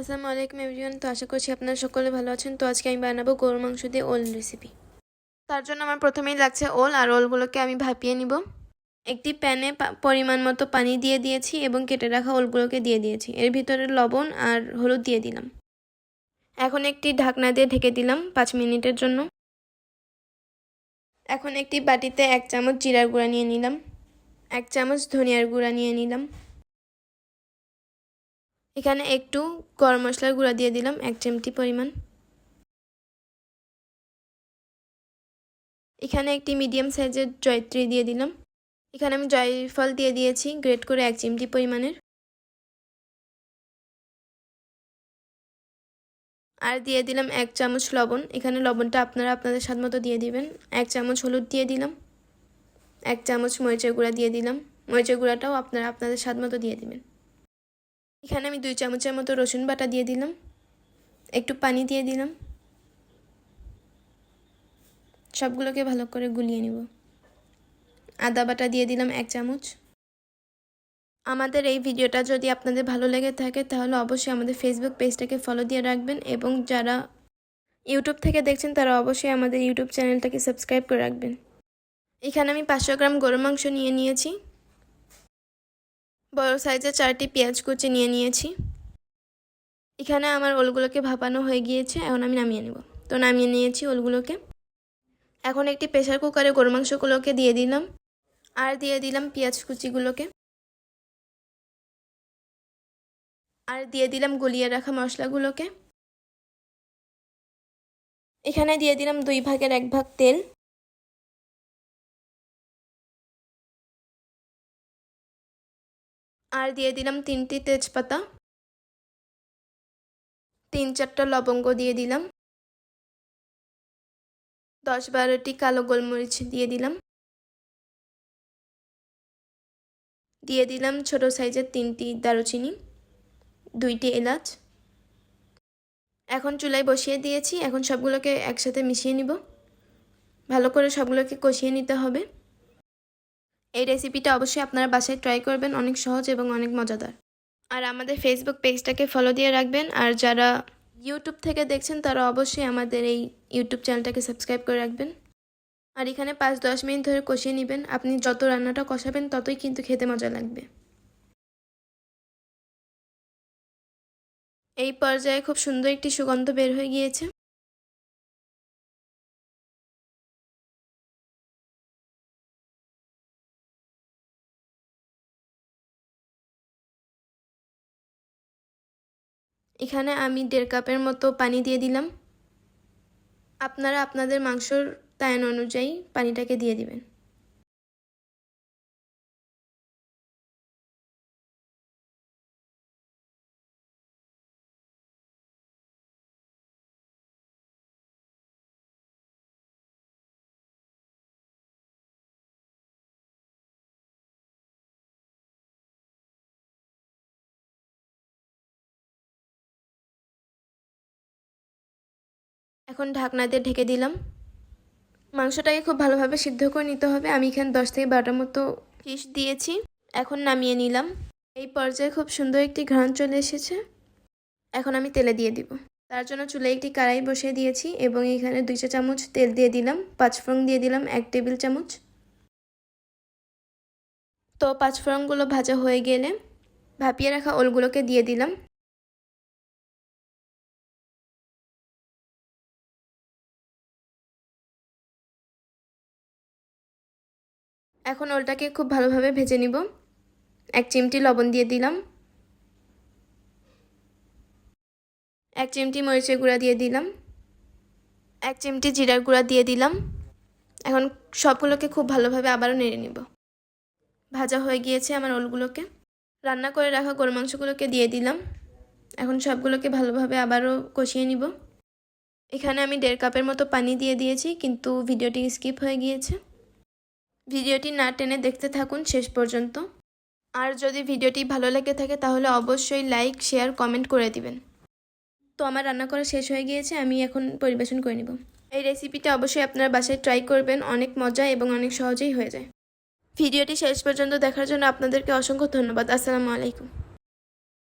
আসসালামু আলাইকুম এভরিওয়ান। তো আশা করছি আপনারা সকলে ভালো আছেন। তো আজকে আমি বানাবো গরুর মাংস দিয়ে ওল রেসিপি। তার জন্য আমার প্রথমেই লাগছে ওল, আর ওলগুলোকে আমি ভাপিয়ে নিব। একটি প্যানে পরিমাণ মতো পানি দিয়ে দিয়েছি এবং কেটে রাখা ওলগুলোকে দিয়ে দিয়েছি। এর ভিতরে লবণ আর হলুদ দিয়ে দিলাম। এখন একটি ঢাকনা দিয়ে ঢেকে দিলাম 5 মিনিটের জন্য। এখন একটি বাটিতে 1 চামচ জিরার গুঁড়া নিয়ে নিলাম, 1 চামচ ধনিয়ার গুঁড়া নিয়ে নিলাম। এখানে একটু গরম মশলার গুঁড়া দিয়ে দিলাম 1 চিমটি পরিমাণ। এখানে একটি মিডিয়াম সাইজের জয়ত্রী দিয়ে দিলাম। এখানে আমি জয়ফল দিয়ে দিয়েছি গ্রেট করে 1 চিমটি পরিমাণের। আর দিয়ে দিলাম 1 চামচ লবণ। এখানে লবণটা আপনারা আপনাদের স্বাদ মতো দিয়ে দিবেন। 1 চামচ হলুদ দিয়ে দিলাম, 1 চামচ মরিচের গুঁড়া দিয়ে দিলাম। মরিচের গুঁড়াটাও আপনারা আপনাদের স্বাদ মতো দিয়ে দিবেন। এখানে আমি 2 চামচের মতো রসুন বাটা দিয়ে দিলাম, একটু পানি দিয়ে দিলাম। সবগুলোকে ভালো করে গুলিয়ে নিব। আদা বাটা দিয়ে দিলাম 1 চামচ। আমাদের এই ভিডিওটা যদি আপনাদের ভালো লেগে থাকে তাহলে অবশ্যই আমাদের ফেসবুক পেজটাকে ফলো দিয়ে রাখবেন, এবং যারা ইউটিউব থেকে দেখছেন তারা অবশ্যই আমাদের ইউটিউব চ্যানেলটাকে সাবস্ক্রাইব করে রাখবেন। এখানে আমি 500 গ্রাম গরুর মাংস নিয়ে নিয়েছি। বড় সাইজের 4টি পেঁয়াজ কুচি নিয়ে নিয়েছি। এখানে আমার ওলগুলোকে ভাপানো হয়ে গিয়েছে, এখন আমি নামিয়ে নেব। তো নামিয়ে নিয়েছি ওলগুলোকে। এখন একটি প্রেসার কুকারে গরুর মাংসগুলোকে দিয়ে দিলাম, আর দিয়ে দিলাম পেঁয়াজ কুচিগুলোকে, আর দিয়ে দিলাম গলিয়ে রাখা মশলাগুলোকে। এখানে দিয়ে দিলাম 2 ভাগের 1 ভাগ তেল, আর দিয়ে দিলাম 3টি তেজপাতা, 3-4টা লবঙ্গ দিয়ে দিলাম, 10-12টি কালো গোলমরিচ দিয়ে দিলাম, দিয়ে দিলাম ছোট সাইজের 3টি দারুচিনি, 2টি এলাচ। এখন চুলায় বসিয়ে দিয়েছি। এখন সবগুলোকে একসাথে মিশিয়ে নিব। ভালো করে সবগুলোকে কষিয়ে নিতে হবে। এই রেসিপিটা অবশ্যই আপনারা বাসায় ট্রাই করবেন, অনেক সহজ এবং অনেক মজাদার। আর আমাদের ফেসবুক পেজটাকে ফলো দিয়ে রাখবেন। আর যারা ইউটিউব থেকে দেখছেন তারা অবশ্যই আমাদের এই ইউটিউব চ্যানেলটাকে সাবস্ক্রাইব করে রাখবেন। আর এখানে 5-10 মিনিট ধরে কষিয়ে নেবেন। আপনি যত রান্নাটা কষাবেন ততই কিন্তু খেতে মজা লাগবে। এই পর্যায়ে খুব সুন্দর একটি সুগন্ধ বের হয়ে গিয়েছে। এখানে আমি 1.5 কাপের মতো পানি দিয়ে দিলাম। আপনারা আপনাদের মাংসর তায়ন অনুযায়ী পানিটাকে দিয়ে দিবেন। এখন ঢাকনা দিয়ে ঢেকে দিলাম। মাংসটাকে খুব ভালোভাবে সিদ্ধ করে নিতে হবে। আমি এখানে 10 থেকে 12টার মতো ফিশ দিয়েছি। এখন নামিয়ে নিলাম। এই পর্যায়ে খুব সুন্দর একটি ঘ্রাণ চলে এসেছে। এখন আমি তেলে দিয়ে দিব। তার জন্য চুলায় একটি কড়াই বসিয়ে দিয়েছি এবং এখানে 2 চা চামচ তেল দিয়ে দিলাম। 5 ফোড়ন দিয়ে দিলাম 1 টেবিল চামচ। তো 5 ফোড়নগুলো ভাজা হয়ে গেলে ভাপিয়ে রাখা ওলগুলোকে দিয়ে দিলাম। এখন ওলটাকে খুব ভালোভাবে ভেজে নিব। 1 চিমটি লবণ দিয়ে দিলাম, 1 চিমটি মরিচের গুঁড়া দিয়ে দিলাম, 1 চিমটি জিরার গুঁড়া দিয়ে দিলাম। এখন সবগুলোকে খুব ভালোভাবে আবারও নেড়ে নিব। ভাজা হয়ে গিয়েছে আমার ওলগুলোকে। রান্না করে রাখা গরুর মাংসগুলোকে দিয়ে দিলাম। এখন সবগুলোকে ভালোভাবে আবারও কষিয়ে নিব। এখানে আমি 1.5 কাপের মতো পানি দিয়ে দিয়েছি, কিন্তু ভিডিওটি স্কিপ হয়ে গিয়েছে। ভিডিওটি না টেনে দেখতে থাকুন শেষ পর্যন্ত। আর যদি ভিডিওটি ভালো লেগে থাকে তাহলে অবশ্যই লাইক, শেয়ার, কমেন্ট করে দিবেন। তো আমার রান্না করা শেষ হয়ে গিয়েছে, আমি এখন পরিবেশন করে নিব। এই রেসিপিটা অবশ্যই আপনারা বাসায় ট্রাই করবেন, অনেক মজা এবং অনেক সহজেই হয়ে যায়। ভিডিওটি শেষ পর্যন্ত দেখার জন্য আপনাদেরকে অসংখ্য ধন্যবাদ। আসসালামু আলাইকুম।